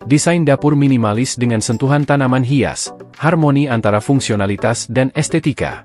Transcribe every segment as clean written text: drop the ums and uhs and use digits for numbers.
Desain dapur minimalis dengan sentuhan tanaman hias, harmoni antara fungsionalitas dan estetika.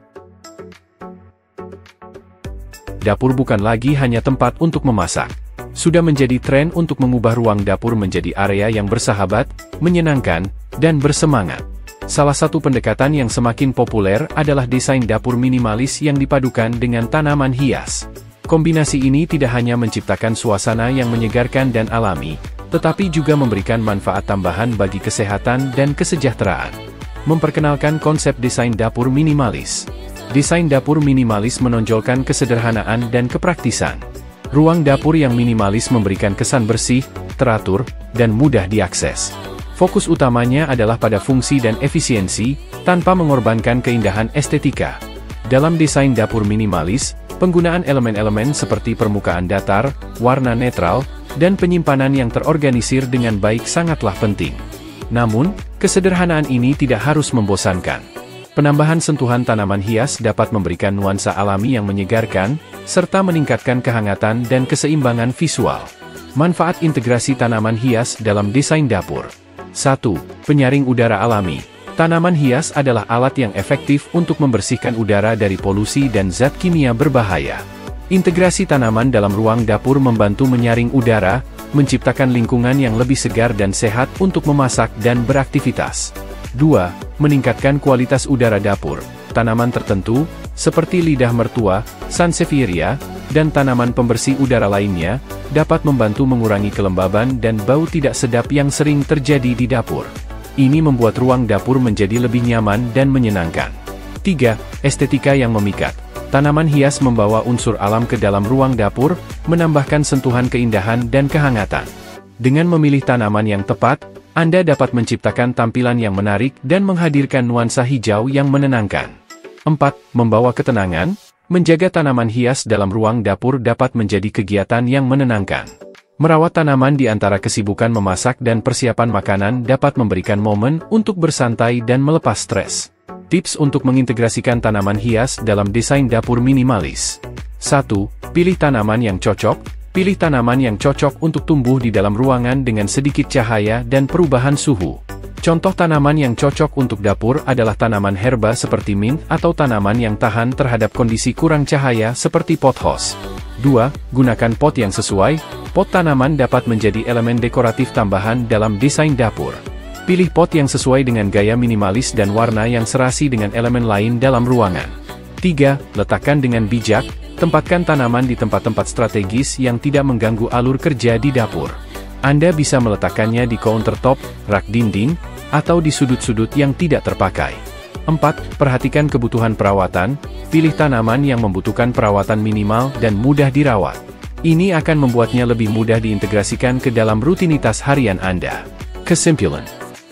Dapur bukan lagi hanya tempat untuk memasak. Sudah menjadi tren untuk mengubah ruang dapur menjadi area yang bersahabat, menyenangkan, dan bersemangat. Salah satu pendekatan yang semakin populer adalah desain dapur minimalis yang dipadukan dengan tanaman hias. Kombinasi ini tidak hanya menciptakan suasana yang menyegarkan dan alami, tetapi juga memberikan manfaat tambahan bagi kesehatan dan kesejahteraan. Memperkenalkan konsep desain dapur minimalis. Desain dapur minimalis menonjolkan kesederhanaan dan kepraktisan. Ruang dapur yang minimalis memberikan kesan bersih, teratur, dan mudah diakses. Fokus utamanya adalah pada fungsi dan efisiensi, tanpa mengorbankan keindahan estetika. Dalam desain dapur minimalis, penggunaan elemen-elemen seperti permukaan datar, warna netral, dan penyimpanan yang terorganisir dengan baik sangatlah penting. Namun, kesederhanaan ini tidak harus membosankan. Penambahan sentuhan tanaman hias dapat memberikan nuansa alami yang menyegarkan, serta meningkatkan kehangatan dan keseimbangan visual. Manfaat integrasi tanaman hias dalam desain dapur. 1. Penyaring udara alami. Tanaman hias adalah alat yang efektif untuk membersihkan udara dari polusi dan zat kimia berbahaya. Integrasi tanaman dalam ruang dapur membantu menyaring udara, menciptakan lingkungan yang lebih segar dan sehat untuk memasak dan beraktivitas. 2. Meningkatkan kualitas udara dapur. Tanaman tertentu, seperti lidah mertua, sansevieria, dan tanaman pembersih udara lainnya, dapat membantu mengurangi kelembaban dan bau tidak sedap yang sering terjadi di dapur. Ini membuat ruang dapur menjadi lebih nyaman dan menyenangkan. 3. Estetika yang memikat. Tanaman hias membawa unsur alam ke dalam ruang dapur, menambahkan sentuhan keindahan dan kehangatan. Dengan memilih tanaman yang tepat, Anda dapat menciptakan tampilan yang menarik dan menghadirkan nuansa hijau yang menenangkan. 4. Membawa ketenangan. Menjaga tanaman hias dalam ruang dapur dapat menjadi kegiatan yang menenangkan. Merawat tanaman di antara kesibukan memasak dan persiapan makanan dapat memberikan momen untuk bersantai dan melepas stres. Tips untuk mengintegrasikan tanaman hias dalam desain dapur minimalis. 1. Pilih tanaman yang cocok. Pilih tanaman yang cocok untuk tumbuh di dalam ruangan dengan sedikit cahaya dan perubahan suhu. Contoh tanaman yang cocok untuk dapur adalah tanaman herba seperti mint atau tanaman yang tahan terhadap kondisi kurang cahaya seperti pothos. 2. Gunakan pot yang sesuai. Pot tanaman dapat menjadi elemen dekoratif tambahan dalam desain dapur. Pilih pot yang sesuai dengan gaya minimalis dan warna yang serasi dengan elemen lain dalam ruangan. 3. Letakkan dengan bijak. Tempatkan tanaman di tempat-tempat strategis yang tidak mengganggu alur kerja di dapur. Anda bisa meletakkannya di countertop, rak dinding, atau di sudut-sudut yang tidak terpakai. 4. Perhatikan kebutuhan perawatan. Pilih tanaman yang membutuhkan perawatan minimal dan mudah dirawat. Ini akan membuatnya lebih mudah diintegrasikan ke dalam rutinitas harian Anda. Kesimpulan.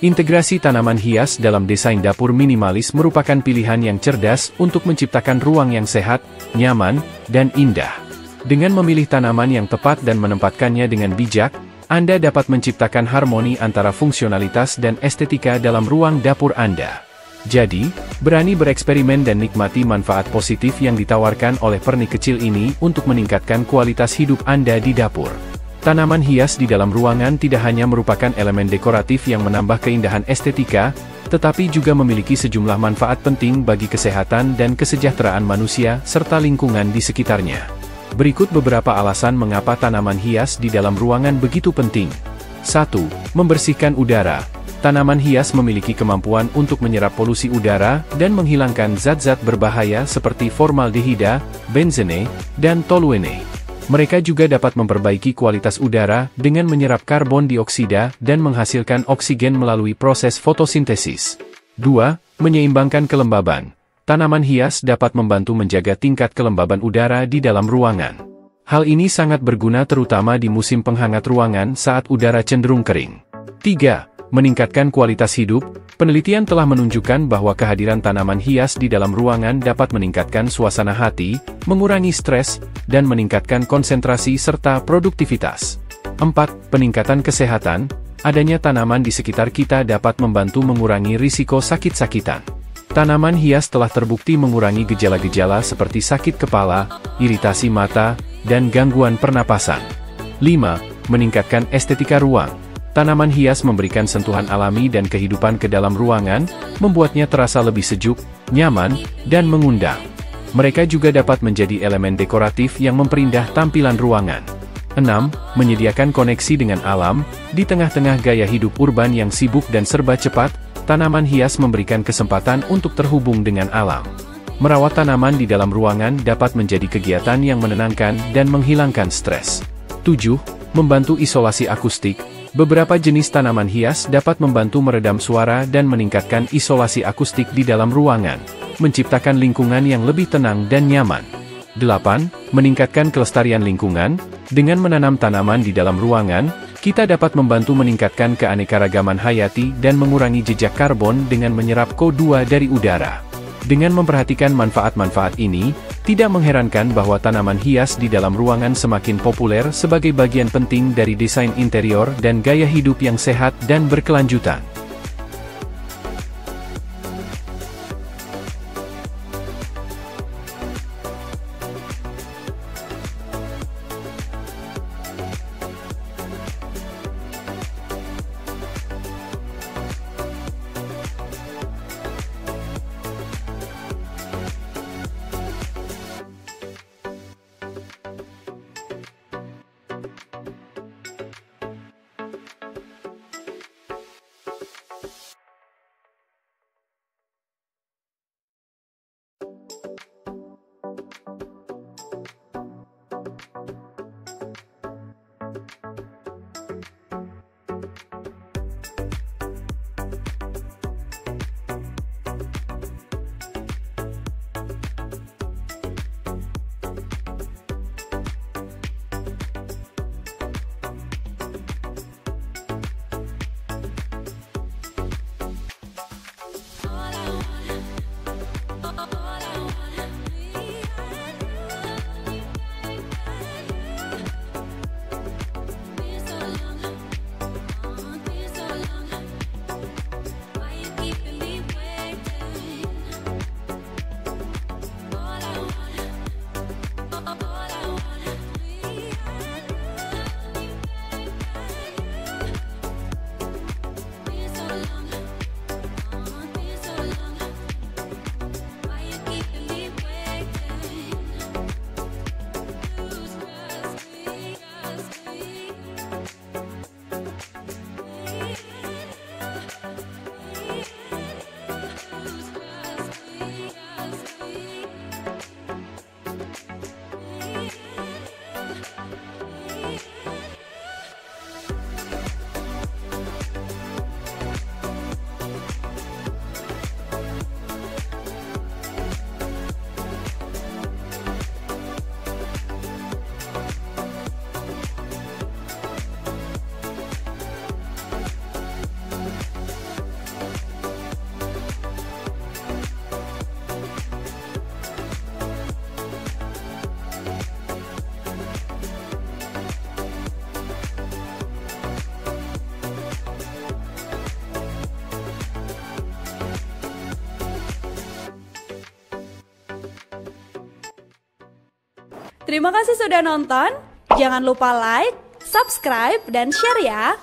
Integrasi tanaman hias dalam desain dapur minimalis merupakan pilihan yang cerdas untuk menciptakan ruang yang sehat, nyaman, dan indah. Dengan memilih tanaman yang tepat dan menempatkannya dengan bijak, Anda dapat menciptakan harmoni antara fungsionalitas dan estetika dalam ruang dapur Anda. Jadi, berani bereksperimen dan nikmati manfaat positif yang ditawarkan oleh pernik kecil ini untuk meningkatkan kualitas hidup Anda di dapur. Tanaman hias di dalam ruangan tidak hanya merupakan elemen dekoratif yang menambah keindahan estetika, tetapi juga memiliki sejumlah manfaat penting bagi kesehatan dan kesejahteraan manusia serta lingkungan di sekitarnya. Berikut beberapa alasan mengapa tanaman hias di dalam ruangan begitu penting. 1. Membersihkan udara. Tanaman hias memiliki kemampuan untuk menyerap polusi udara dan menghilangkan zat-zat berbahaya seperti formaldehida, benzene, dan toluene. Mereka juga dapat memperbaiki kualitas udara dengan menyerap karbon dioksida dan menghasilkan oksigen melalui proses fotosintesis. 2. Menyeimbangkan kelembaban. Tanaman hias dapat membantu menjaga tingkat kelembaban udara di dalam ruangan. Hal ini sangat berguna terutama di musim penghangat ruangan saat udara cenderung kering. 3. Meningkatkan kualitas hidup. Penelitian telah menunjukkan bahwa kehadiran tanaman hias di dalam ruangan dapat meningkatkan suasana hati, mengurangi stres, dan meningkatkan konsentrasi serta produktivitas. 4. Peningkatan kesehatan. Adanya tanaman di sekitar kita dapat membantu mengurangi risiko sakit-sakitan. Tanaman hias telah terbukti mengurangi gejala-gejala seperti sakit kepala, iritasi mata, dan gangguan pernapasan. 5. Meningkatkan estetika ruang. Tanaman hias memberikan sentuhan alami dan kehidupan ke dalam ruangan, membuatnya terasa lebih sejuk, nyaman, dan mengundang. Mereka juga dapat menjadi elemen dekoratif yang memperindah tampilan ruangan. 6. Menyediakan koneksi dengan alam. Di tengah-tengah gaya hidup urban yang sibuk dan serba cepat, tanaman hias memberikan kesempatan untuk terhubung dengan alam. Merawat tanaman di dalam ruangan dapat menjadi kegiatan yang menenangkan dan menghilangkan stres. 7. Membantu isolasi akustik. Beberapa jenis tanaman hias dapat membantu meredam suara dan meningkatkan isolasi akustik di dalam ruangan, menciptakan lingkungan yang lebih tenang dan nyaman. 8. Meningkatkan kelestarian lingkungan. Dengan menanam tanaman di dalam ruangan, kita dapat membantu meningkatkan keanekaragaman hayati dan mengurangi jejak karbon dengan menyerap CO2 dari udara. Dengan memperhatikan manfaat-manfaat ini, tidak mengherankan bahwa tanaman hias di dalam ruangan semakin populer sebagai bagian penting dari desain interior dan gaya hidup yang sehat dan berkelanjutan. Terima kasih sudah nonton. Jangan lupa like, subscribe, dan share ya.